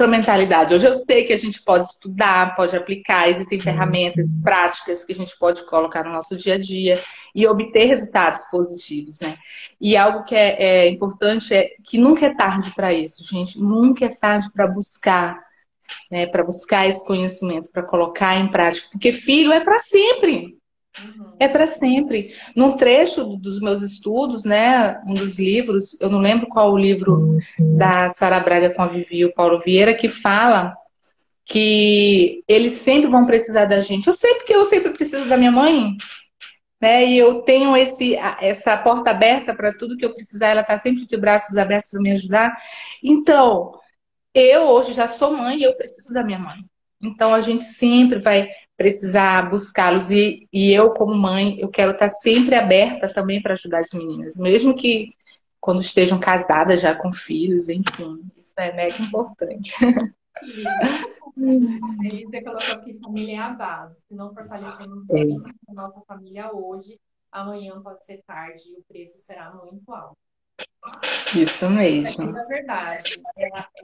mentalidade. Hoje eu sei que a gente pode estudar, pode aplicar, existem ferramentas práticas que a gente pode colocar no nosso dia a dia e obter resultados positivos, né? E algo que é importante é que nunca é tarde para isso, gente. Nunca é tarde para buscar, né? Para buscar esse conhecimento, para colocar em prática, porque filho é para sempre. É Uhum. para sempre. Num trecho dos meus estudos, né, um dos livros, eu não lembro qual o livro da Sara Braga com a Vivi e o Paulo Vieira, que fala que eles sempre vão precisar da gente. Eu sei porque eu sempre preciso da minha mãe, né? E eu tenho essa porta aberta para tudo que eu precisar, ela está sempre de braços abertos para me ajudar. Então, eu hoje já sou mãe e eu preciso da minha mãe. Então a gente sempre vai precisar buscá-los e eu como mãe, eu quero estar sempre aberta também para ajudar as meninas, mesmo que quando estejam casadas já com filhos, enfim, isso é mega importante. Que lindo. Você colocou aqui, família é a base. Se não fortalecemos os É, vínculos da nossa família hoje, amanhã pode ser tarde e o preço será muito alto. isso Isso é mesmo. pura verdade.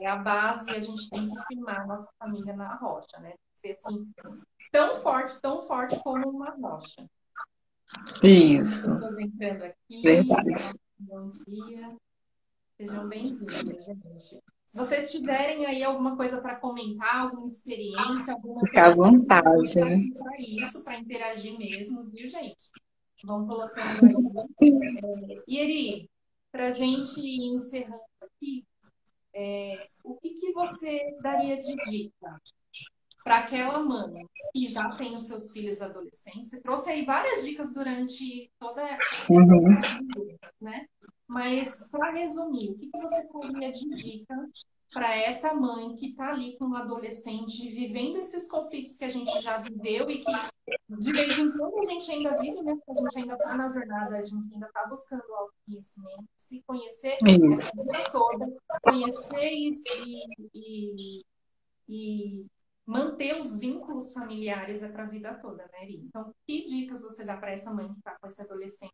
É a base e a gente tem que firmar a nossa família na rocha, né? Ser assim, tão forte como uma rocha. Isso, Pessoas entrando aqui, verdade. bom dia. Sejam bem-vindas, gente. Se vocês tiverem aí alguma coisa para comentar, alguma experiência, alguma Ficar à pergunta, a gente vontade, está né? aqui para isso, para interagir mesmo, viu, gente? Vão colocando aí. Eri, para a gente ir encerrando aqui, o que você daria de dica para aquela mãe que já tem os seus filhos adolescentes? Você trouxe aí várias dicas durante toda essa Uhum. pergunta, né? Mas, para resumir, o que você daria de dica para essa mãe que está ali com um adolescente vivendo esses conflitos que a gente já viveu e que de vez em quando a gente ainda vive, né? Porque a gente ainda está na jornada, a gente ainda está buscando o autoconhecimento, se conhecer é Isso. para a vida toda, conhecer e manter os vínculos familiares é para a vida toda, né, Eri? Então, que dicas você dá para essa mãe que está com esse adolescente?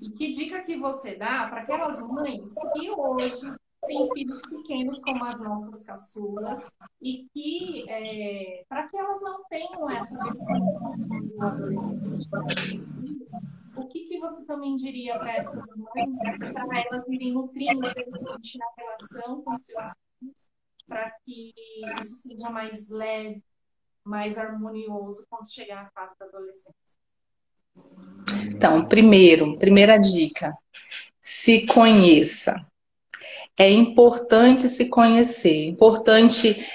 E que dica que você dá para aquelas mães que hoje tem filhos pequenos como as nossas caçulas e que, para que elas não tenham essa desconexão do adolescente com os filhos, o que que você também diria para essas mães, para elas irem nutrindo de repente a relação com seus filhos, para que isso seja mais leve, mais harmonioso quando chegar à fase da adolescência? Então, primeira dica, se conheça. É importante se conhecer, é importante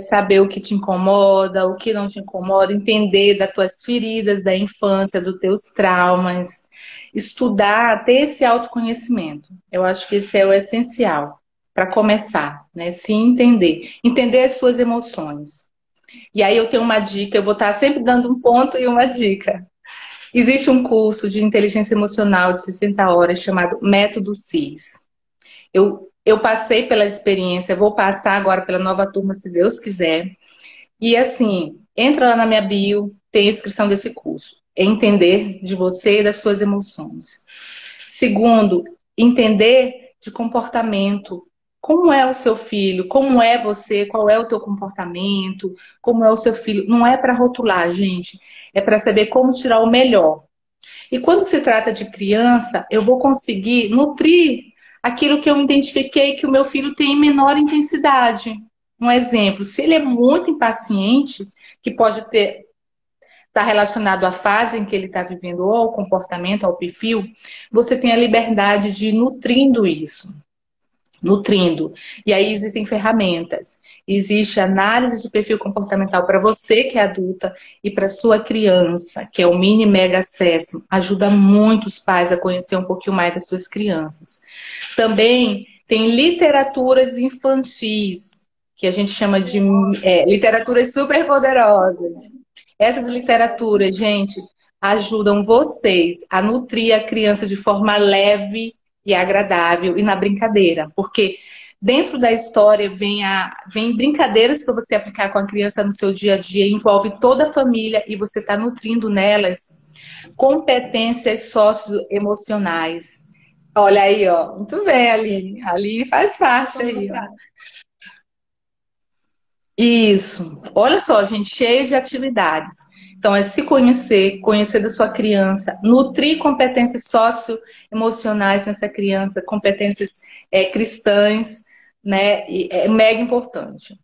saber o que te incomoda, o que não te incomoda, entender das tuas feridas da infância, dos teus traumas, estudar, ter esse autoconhecimento. Eu acho que esse é o essencial para começar, né? Se entender, entender as suas emoções. E aí eu tenho uma dica, eu vou estar sempre dando um ponto e uma dica. Existe um curso de inteligência emocional de 60 horas chamado Método CIS. Eu passei pela experiência, vou passar agora pela nova turma, se Deus quiser. E assim, entra lá na minha bio, tem a inscrição desse curso. É entender de você e das suas emoções. Segundo, entender de comportamento. Como é o seu filho? Como é você? Qual é o teu comportamento? Como é o seu filho? Não é para rotular, gente. É para saber como tirar o melhor. E quando se trata de criança, eu vou conseguir nutrir aquilo que eu identifiquei que o meu filho tem em menor intensidade. Um exemplo, se ele é muito impaciente, que pode ter estar relacionado à fase em que ele está vivendo, ou ao comportamento, ao perfil, você tem a liberdade de ir nutrindo isso. Nutrindo. E aí existem ferramentas. Existe análise de perfil comportamental para você que é adulta e para sua criança, que é o Mini Mega Assessment. Ajuda muito os pais a conhecer um pouquinho mais das suas crianças. Também tem literaturas infantis, que a gente chama de literaturas superpoderosas. Essas literaturas, gente, ajudam vocês a nutrir a criança de forma leve e agradável e na brincadeira, porque dentro da história vem brincadeiras para você aplicar com a criança no seu dia a dia, envolve toda a família e você está nutrindo nelas competências socioemocionais. Olha aí, ó, muito bem, Aline. A Aline faz parte aí, ó. Isso. Olha só, gente, cheio de atividades. Então, é se conhecer, conhecer da sua criança, nutrir competências socioemocionais nessa criança, competências cristãs, né? E é mega importante.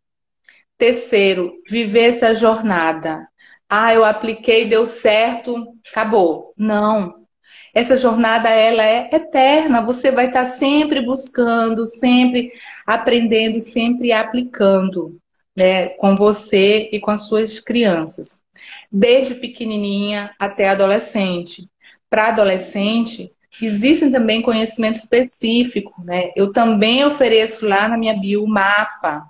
Terceiro, viver essa jornada. Ah, eu apliquei, deu certo, acabou. Não. Essa jornada, ela é eterna. Você vai estar sempre buscando, sempre aprendendo, sempre aplicando, né, com você e com as suas crianças. Desde pequenininha até adolescente. Para adolescente, existem também conhecimento específico, né? Eu também ofereço lá na minha bio o mapa.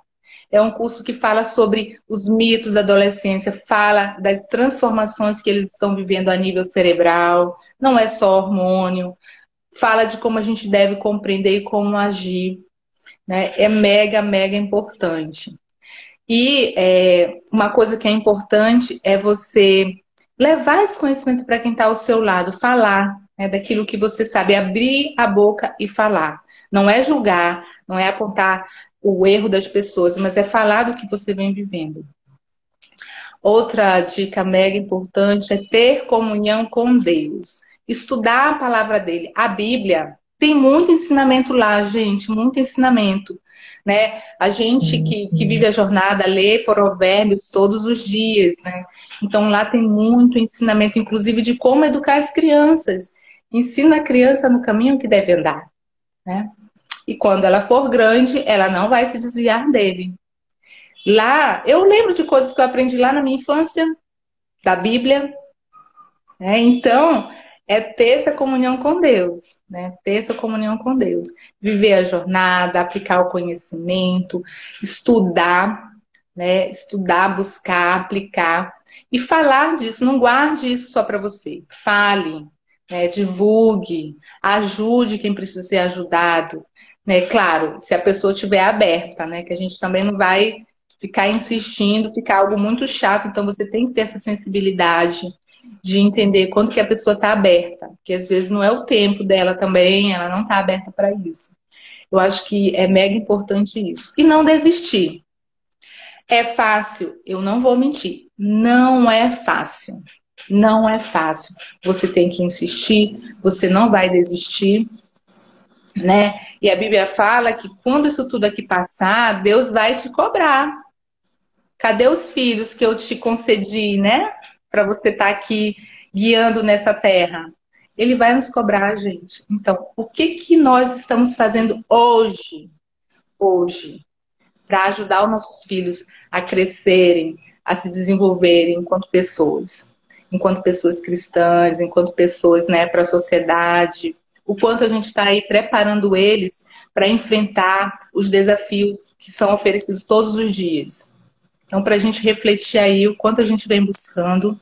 É um curso que fala sobre os mitos da adolescência, fala das transformações que eles estão vivendo a nível cerebral, não é só hormônio, fala de como a gente deve compreender e como agir, né? É mega, mega importante. E uma coisa que é importante é você levar esse conhecimento para quem está ao seu lado, falar, né, daquilo que você sabe, abrir a boca e falar. Não é julgar, não é apontar o erro das pessoas, mas é falar do que você vem vivendo. Outra dica mega importante é ter comunhão com Deus. Estudar a palavra dele. A Bíblia tem muito ensinamento lá, gente, muito ensinamento. Né? A gente que vive a jornada lê provérbios todos os dias, né? Então lá tem muito ensinamento, inclusive de como educar as crianças. Ensina a criança no caminho que deve andar, né? E quando ela for grande, ela não vai se desviar dele. Lá, eu lembro de coisas que eu aprendi lá na minha infância, da Bíblia, né? Então, é ter essa comunhão com Deus, né? Ter essa comunhão com Deus. Viver a jornada, aplicar o conhecimento, estudar, né? Estudar, buscar, aplicar. E falar disso, não guarde isso só para você. Fale, né? Divulgue, ajude quem precisa ser ajudado. Né? Claro, se a pessoa estiver aberta, né? Que a gente também não vai ficar insistindo, ficar algo muito chato. Então, você tem que ter essa sensibilidade de entender quando que a pessoa está aberta, que às vezes não é o tempo dela também, ela não está aberta para isso. Eu acho que é mega importante isso. E não desistir. É fácil? Eu não vou mentir. Não é fácil. Não é fácil. Você tem que insistir, você não vai desistir, né? E a Bíblia fala que quando isso tudo aqui passar, Deus vai te cobrar. Cadê os filhos que eu te concedi, né? Para você estar aqui guiando nessa terra. Ele vai nos cobrar, gente. Então, o que que nós estamos fazendo hoje? Hoje, para ajudar os nossos filhos a crescerem, a se desenvolverem enquanto pessoas cristãs, enquanto pessoas, né, para a sociedade, o quanto a gente está aí preparando eles para enfrentar os desafios que são oferecidos todos os dias. Então, para a gente refletir aí o quanto a gente vem buscando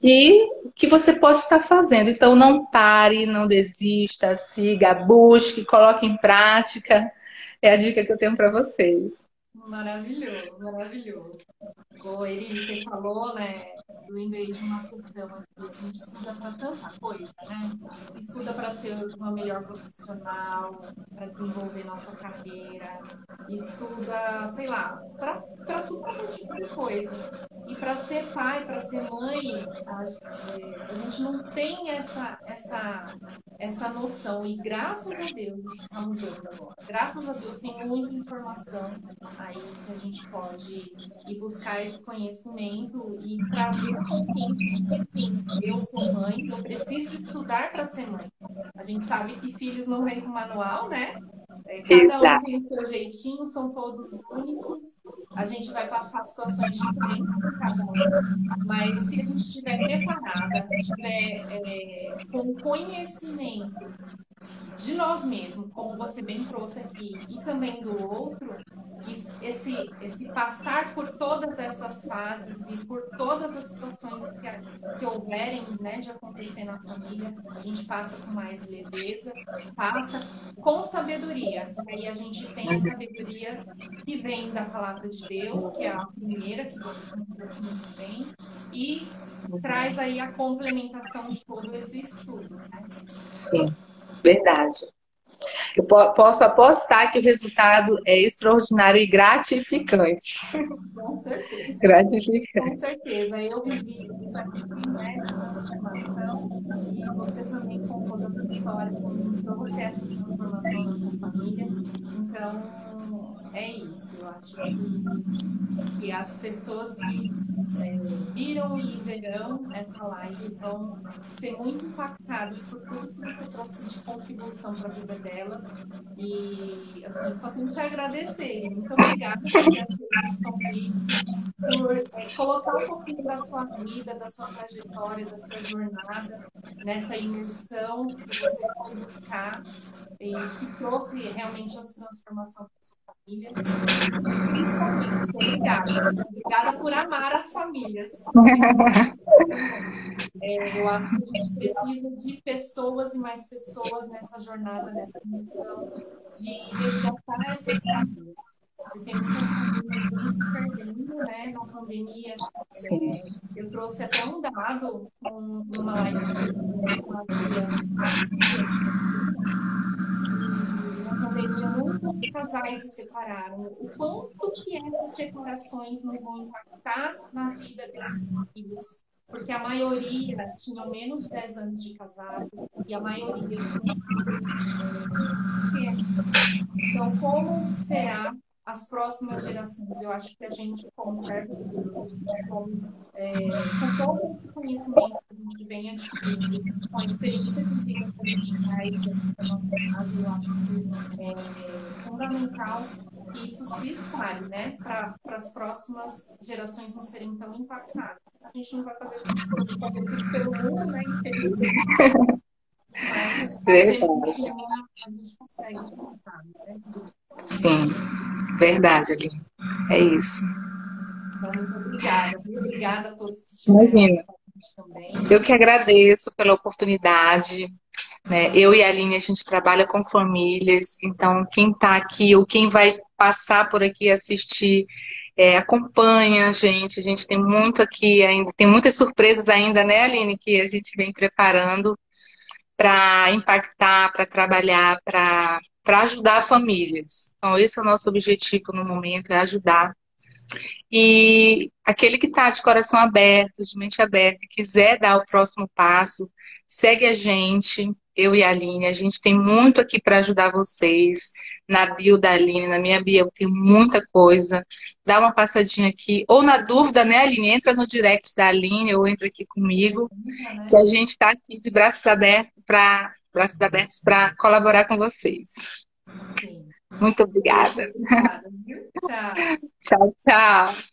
e o que você pode estar fazendo. Então, não pare, não desista, siga, busque, coloque em prática. É a dica que eu tenho para vocês. Maravilhoso, maravilhoso. Ô, Eri, você falou, né? Eu lembrei de uma questão aqui. A gente estuda para tanta coisa, né? Estuda para ser uma melhor profissional, para desenvolver nossa carreira, estuda, sei lá, para tudo quanto é tipo de coisa. E para ser pai, para ser mãe, a gente não tem essa noção. E graças a Deus isso está mudando agora. Graças a Deus tem muita informação aí que a gente pode ir buscar esse conhecimento e trazer a consciência de que sim, eu sou mãe, eu preciso estudar para ser mãe. A gente sabe que filhos não vêm com manual, né? Cada um Exato. tem o seu jeitinho, são todos únicos. A gente vai passar situações diferentes por cada um, mas se a gente estiver preparada, estiver com conhecimento de nós mesmos, como você bem trouxe aqui, e também do outro, esse passar por todas essas fases e por todas as situações que houverem, né, de acontecer na família, a gente passa com mais leveza, passa com sabedoria. E aí a gente tem a sabedoria que vem da palavra de Deus, que é a primeira, que você trouxe muito bem, e traz aí a complementação de todo esse estudo, né? Sim, verdade. Eu posso apostar que o resultado é extraordinário e gratificante. Com certeza. Com Gratificante. certeza, eu vivi isso aqui, né, de transformação, e você também contou da sua história, como trouxe essa transformação na sua família. Então, é isso. Eu acho que as pessoas que viram e verão essa live vão ser muito impactadas por tudo que você trouxe de contribuição para a vida delas. E, assim, só tenho que te agradecer. Muito obrigada por ter aceito esse convite, por colocar um pouquinho da sua vida, da sua trajetória, da sua jornada nessa imersão que você foi buscar e que trouxe realmente essa transformação para sua família. E principalmente, obrigada. Obrigada por amar as famílias. Eu acho que a gente precisa de pessoas e mais pessoas nessa jornada, nessa missão de resgatar essas famílias. Porque muitas famílias vêm se perdendo, né? Na pandemia, Sim, eu trouxe até um dado numa live que eu fiz com a Adriana esses dias, e na pandemia muitos casais se separaram. O quanto que essas separações não vão impactar na vida desses filhos? Porque a maioria tinha menos de 10 anos de casado e a maioria tinha filhos pequenos. Então, como será as próximas gerações? Eu acho que a gente, como servos de Deus, a gente, com todo esse conhecimento que a gente vem adquirindo, com a experiência de vida que a gente traz dentro da nossa casa, eu acho que é fundamental que isso se espalhe, né, para as próximas gerações não serem tão impactadas. A gente não vai poder fazer tudo pelo mundo, né, infelizmente, mas a verdade. sementinha a gente consegue plantar, né? Sim, verdade, Aline. É isso. Então, muito obrigada, viu? Obrigada a todos que estiveram aqui Imagina. com a gente também. Eu que agradeço pela oportunidade, né? Eu e a Aline, a gente trabalha com famílias, então quem está aqui ou quem vai passar por aqui e assistir, acompanha a gente tem muito aqui ainda, tem muitas surpresas ainda, né, Aline, que a gente vem preparando para impactar, para trabalhar, para para ajudar famílias. Então, esse é o nosso objetivo no momento, é ajudar. E aquele que está de coração aberto, de mente aberta, e quiser dar o próximo passo, segue a gente, eu e a Aline. A gente tem muito aqui para ajudar vocês. Na bio da Aline, na minha bio, tem muita coisa. Dá uma passadinha aqui. Ou na dúvida, né, Aline? Entra no direct da Aline ou entra aqui comigo, que a gente está aqui de braços abertos para colaborar com vocês. Sim. Muito Beijo, obrigada. obrigada, viu? Tchau. Tchau, tchau.